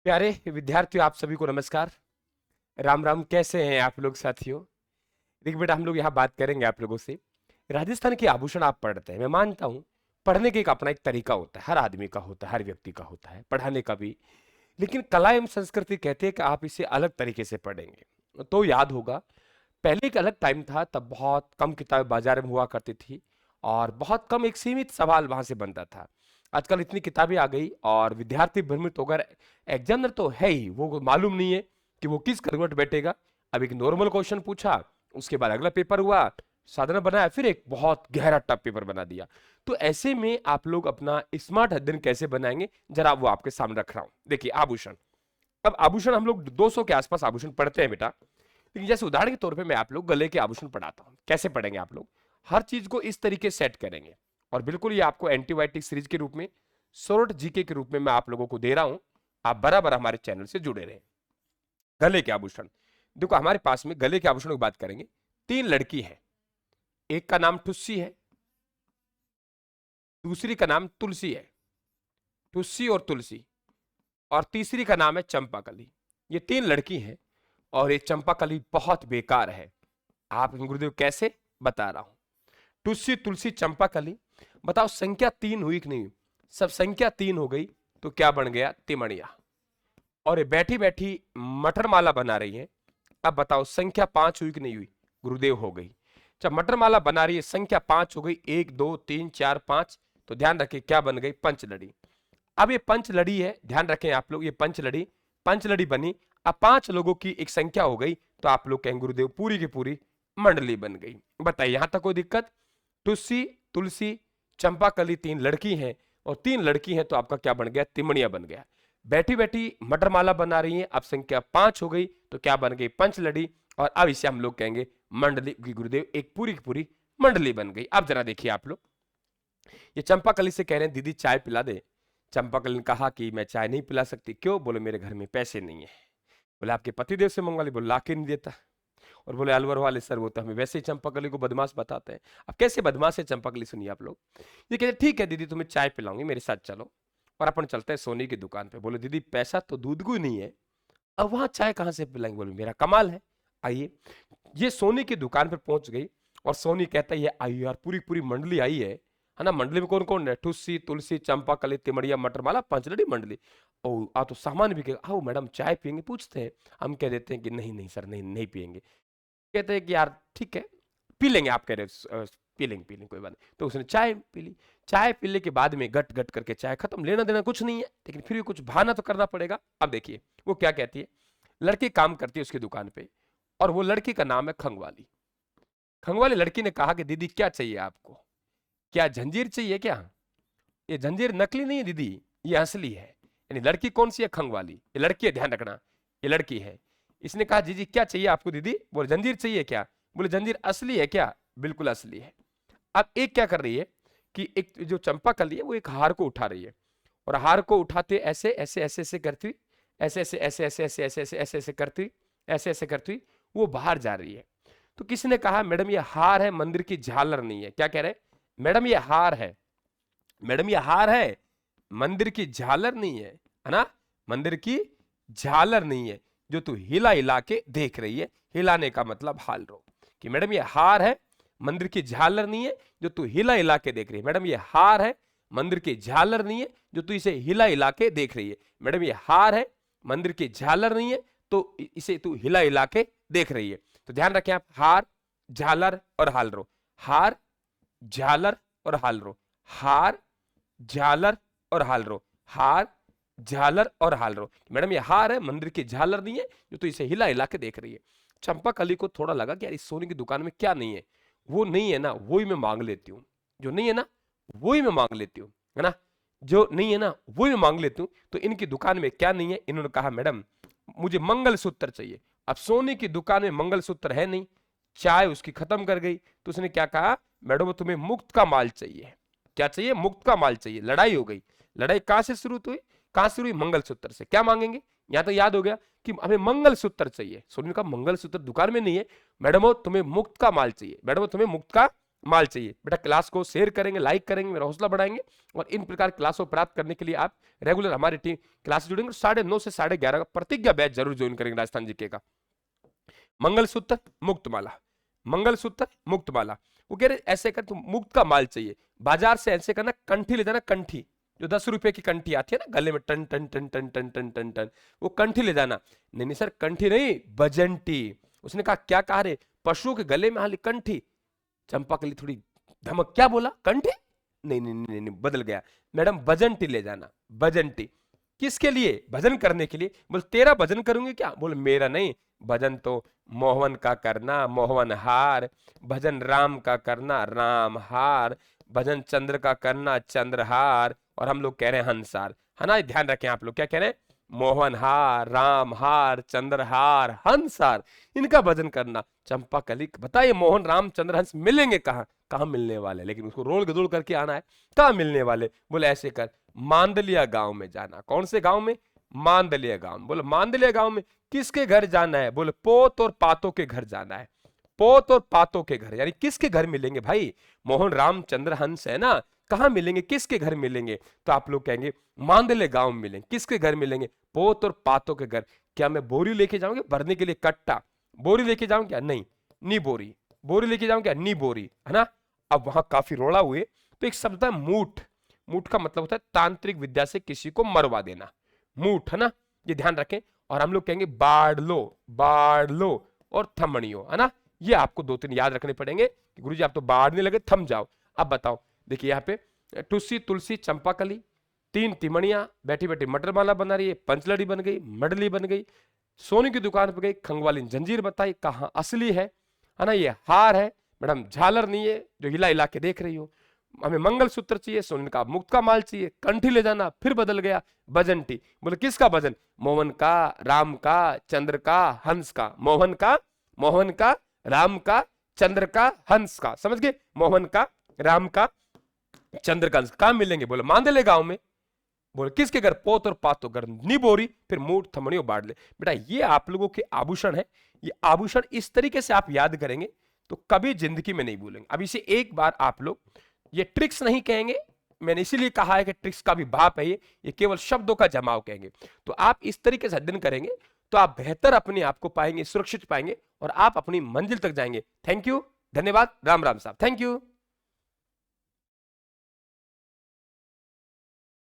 प्यारे विद्यार्थियों, आप सभी को नमस्कार। राम राम। कैसे हैं आप लोग साथियों? देखिए बेटा, हम लोग यहाँ बात करेंगे आप लोगों से। राजस्थान के आभूषण आप पढ़ते हैं, मैं मानता हूँ पढ़ने के एक अपना एक तरीका होता है, हर आदमी का होता है, हर व्यक्ति का होता है, पढ़ाने का भी। लेकिन कला एवं संस्कृति कहते हैं कि आप इसे अलग तरीके से पढ़ेंगे तो याद होगा। पहले एक अलग टाइम था, तब बहुत कम किताबें बाजार में हुआ करती थी और बहुत कम, एक सीमित सवाल वहां से बनता था। आजकल इतनी किताबें आ गई और विद्यार्थी भ्रमित होकर, एग्जामिनर तो है ही, वो मालूम नहीं है कि वो किस करवट बैठेगा। अब एक नॉर्मल क्वेश्चन पूछा, उसके बाद अगला पेपर हुआ, साधना बनाया, फिर एक बहुत गहरा टफ पेपर बना दिया। तो ऐसे में आप लोग अपना स्मार्ट अध्ययन कैसे बनाएंगे, जरा वो आपके सामने रख रहा हूं। देखिए आभूषण। अब आभूषण हम लोग 200 के आसपास आभूषण पढ़ते हैं बेटा। लेकिन जैसे उदाहरण के तौर पे मैं आप लोग गले के आभूषण पढ़ाता हूं। कैसे पढ़ेंगे आप लोग? हर चीज को इस तरीके सेट करेंगे और बिल्कुल ये आपको एंटीबायोटिक सीरीज के रूप में, शॉर्ट जीके के रूप में मैं आप लोगों को दे रहा हूं। आप बराबर हमारे चैनल से जुड़े रहें। गले के आभूषण। देखो हमारे पास में गले के आभूषणों की बात करेंगे। 3 लड़की है, एक का नाम ठुस्सी है, दूसरी का नाम तुलसी है, ठुस्सी और तुलसी, और तीसरी का नाम है चंपाकली। ये 3 लड़की हैं और ये चंपाकली बहुत बेकार है। आप गुरुदेव कैसे? बता रहा हूं। टुस्सी तुलसी चंपाकली, बताओ संख्या 3 हुई कि नहीं हुई? सब संख्या 3 हो गई तो क्या बन गया? तिमणिया। और ये बैठी बैठी मटर माला बना रही है। अब बताओ संख्या 5 हुई कि नहीं हुई? गुरुदेव हो गई। जब मटर माला बना रही है, संख्या 5 हो गई, 1 2 3 4 5, तो ध्यान रखें क्या बन गई? पंचलड़ी। अब ये पंचलड़ी है, ध्यान रखें आप लोग, ये पंचलड़ी बनी। अब 5 लोगों की एक संख्या हो गई तो आप लोग कहेंगे गुरुदेव पूरी की पूरी मंडली बन गई। बताइए यहां तक कोई दिक्कत? तुलसी तुलसी चंपाकली 3 लड़की हैं और 3 लड़की हैं तो आपका क्या बन गया? तिमणिया बन गया। बैठी बैठी मटर माला बना रही है, अब संख्या 5 हो गई तो क्या बन गई? पंचलड़ी। और अब इसे हम लोग कहेंगे मंडली की। गुरुदेव एक पूरी की पूरी मंडली बन गई। अब जरा देखिए आप लोग, ये चंपाकली से कह रहे हैं दीदी चाय पिला दे। चंपाकली ने कहा कि मैं चाय नहीं पिला सकती। क्यों? बोले मेरे घर में पैसे नहीं है। बोले आपके पतिदेव से मंगवा ली। बोले ला के नहीं देता। और बोले अलवर वाले सर वो तो हमें वैसे ही चंपाकली को बदमाश बताते हैं। अब कैसे बदमाश है चंपाकली, सुनिए आप लोग। ये कहते ठीक है दीदी तुम्हें चाय पिलाऊंगी, मेरे साथ चलो। और अपन चलते हैं सोनी की दुकान पे। बोले दीदी पैसा तो दूध को ही नहीं है, अब वहां चाय कहां से पिलाएंगे? बोले मेरा कमाल है, आइए। ये सोनी की दुकान पर पहुंच गई और सोनी कहता है ये आई यार, पूरी पूरी मंडली आई है ना। मंडली में कौन कौन है? ठुस्सी तुलसी चंपाकली तिमड़िया मटर माला, पंचलड़ी मंडली। ओ आ तो सामान भी कहे आओ मैडम चाय पियेंगे? पूछते हैं। हम कह देते हैं कि नहीं नहीं सर, नहीं नहीं पियेंगे। कहते हैं कि यार ठीक है पी लेंगे, आप कह रहे हो पी लेंगे कोई बात नहीं। तो उसने चाय पी ली। चाय पीने के बाद में गट गट करके चाय खत्म, लेना देना कुछ नहीं है, लेकिन फिर भी कुछ बहाना तो करना पड़ेगा। अब देखिए वो क्या कहती है। लड़की काम करती है उसकी दुकान पे और वो लड़की का नाम है खंगवाली। खंगवाली लड़की ने कहा कि दीदी क्या चाहिए आपको? क्या जंजीर चाहिए क्या? ये जंजीर नकली नहीं है दीदी, ये असली है। यानी लड़की कौन सी है? खंगवाली। ये लड़की है, ध्यान रखना, ये लड़की है। इसने कहा जी जी क्या चाहिए आपको दीदी? बोले जंजीर चाहिए क्या? बोले जंजीर असली है क्या? बिल्कुल असली है। अब एक क्या कर रही है कि एक जो चंपाकली है वो एक हार को उठा रही है और हार को उठाते ऐसे ऐसे ऐसे ऐसे करती हुई, ऐसे ऐसे ऐसे ऐसे ऐसे ऐसे ऐसे ऐसे ऐसे करती हुई, ऐसे ऐसे करती हुई वो बाहर जा रही है। तो किसी ने कहा मैडम ये हार है, मंदिर की झालर नहीं है। क्या कह रहे? मैडम ये हार है, मैडम ये हार है, मंदिर की झालर नहीं है ना। मंदिर की झालर नहीं है जो तू हिला हिला के देख रही है। हिलाने का मतलब हाल रो कि मैडम ये हार है, मंदिर की झालर नहीं है जो तू हिला हिला के देख रही है। मैडम ये हार है, मंदिर की झालर नहीं है जो तू इसे हिला हिला के देख रही है। मैडम ये हार है, मंदिर की झालर नहीं है तो इसे तू हिला हिला के देख रही है। तो ध्यान रखें आप, हार झालर और हाल रो, हार झालर और हाल रो, हार झालर और हाल रो, हार झालर और हाल रो। मैडम ये हार है, मंदिर की झालर नहीं है जो तो इसे हिला हिला के देख रही है। चंपाकली को थोड़ा लगा कि यार इस सोने की दुकान में क्या नहीं है? वो नहीं है ना वो ही मैं मांग लेती हूँ, जो नहीं है ना वो ही मैं मांग लेती हूँ, है ना। जो नहीं है ना वो ही मैं मांग लेती हूँ। तो इनकी दुकान में क्या नहीं है? इन्होंने कहा मैडम मुझे मंगलसूत्र चाहिए। अब सोने की दुकान में मंगलसूत्र है नहीं, चाय उसकी खत्म कर गई। तो उसने क्या कहा? मैडम तुम्हें मुक्त का माल चाहिए। क्या चाहिए? मुक्त का माल चाहिए। लड़ाई हो गई। लड़ाई कहां से शुरू हुई? कहां शुरू हुई? मंगलसूत्र से। क्या मांगेंगे? यहां तो याद हो गया कि हमें मंगलसूत्र चाहिए। सोनी का मंगलसूत्र दुकान में नहीं है। मैडम तुम्हें मुक्त का माल चाहिए। मैडम तुम्हें मुक्त का माल चाहिए। बेटा क्लास को शेयर करेंगे, लाइक करेंगे, मेरा हौसला बढ़ाएंगे और इन प्रकार क्लास को प्राप्त करने के लिए आप रेगुलर हमारी टीम क्लास जुड़ेंगे। 9:30 से 11:30 का प्रतिज्ञा बैच जरूर ज्वाइन करेंगे राजस्थान जीके का। मंगलसूत्र मुक्तमाला, मंगलसूत्र मुक्तमाला, वो कह रहे ऐसे कर, तुम मुक्त का माल चाहिए, बाजार से ऐसे करना, कंठी ले जाना, कंठी जो 10 रुपए की कंठी आती है ना गले में टन टन टन टन टन टन टन टन, वो कंठी ले जाना। नहीं सर कंठी नहीं, बजंटी। उसने कहा क्या कहा रे, पशुओं के गले में हाली कंठी। चंपा के लिए थोड़ी धमक, क्या बोला, कंठी? नहीं नहीं नहीं, नहीं बदल गया, मैडम बजंटी ले जाना, बजंटी। किसके लिए? भजन करने के लिए। बोल तेरा भजन करूंगी क्या? बोल मेरा नहीं, भजन तो मोहन का करना, मोहन हार। भजन राम का करना, राम हार। भजन चंद्र का करना, चंद्रहार। और हम लोग कह रहे हैं हंसार, है ना, ध्यान रखें आप लोग क्या कह रहे हैं, मोहन हार, राम हार, चंद्रहार, हंसार, इनका भजन करना। चंपा कली बताइए मोहन राम चंद्र हंस मिलेंगे कहाँ? कहाँ मिलने वाले, लेकिन उसको रोल गदोल करके आना है, कहाँ मिलने वाले? बोले ऐसे कर, मांदलिया गांव में जाना। कौन से गांव में? मांदलिया गांव। बोले मांदलिया गांव में किसके घर जाना है? बोले पोत और पातों के घर जाना है। पोत और पातों के घर, यानी किसके घर मिलेंगे भाई? मोहन राम चंद्र हंस है ना, कहां मिलेंगे, किसके घर मिलेंगे? तो आप लोग कहेंगे मांदले गांव में मिलेंगे। किसके घर मिलेंगे? पोत और पातों के घर। क्या मैं बोरी लेके जाऊंगी भरने के लिए? कट्टा बोरी लेके जाऊं क्या? नहीं, नी बोरी। बोरी लेके जाऊं क्या? नी बोरी, है ना। अब वहां काफी रोड़ा हुए तो एक शब्द है मूठ। मूठ का मतलब होता है तांत्रिक विद्या से किसी को मरवा देना, मूठ, है ना, ये ध्यान रखें। और हम लोग कहेंगे बाढ़ लो, बाढ़ लो और थमणियो, है ना। ये आपको 2-3 याद रखने पड़ेंगे कि गुरुजी आप तो बाढ़ने लगे, थम जाओ। अब बताओ, देखिए यहाँ पे टुस्सी, तुलसी, चंपाकली, 3 तिमणियां बैठी बैठी मटरमाला बना रही है, पंचलड़ी बन गई, मडली बन गई, सोने की दुकान पर गई, खंगवाली जंजीर बताई, कहाँ असली है ना, ये हार है मैडम, झालर नहीं है जो हिला हिला के देख रही हो। हमें मंगलसूत्र चाहिए, सोने का मुक्त का माल चाहिए, कंठी ले जाना, फिर बदल गया भजनटी। बोले किसका भजन? मोहन का, राम का, चंद्र का, हंस का। मोहन का, मोहन का, राम का, चंद्र का, हंस का। समझ गए? मोहन का, राम का, चंद्र का, हंस। कहां मिलेंगे? बोले मांदले गांव में। बोले किसके घर? पोत और पातो घर, नी बोरी, फिर मूठ, थमणियों, बाढ़ ले। बेटा ये आप लोगों के आभूषण है, ये आभूषण इस तरीके से आप याद करेंगे तो कभी जिंदगी में नहीं भूलेंगे। अब इसे एक बार आप लोग, ये ट्रिक्स नहीं कहेंगे, मैंने इसीलिए कहा है कि ट्रिक्स का भी बाप है ये केवल शब्दों का जमाव कहेंगे। तो आप इस तरीके से अध्ययन करेंगे तो आप बेहतर अपने आप को पाएंगे, सुरक्षित पाएंगे और आप अपनी मंजिल तक जाएंगे। थैंक यू, धन्यवाद, राम राम साहब, थैंक यू।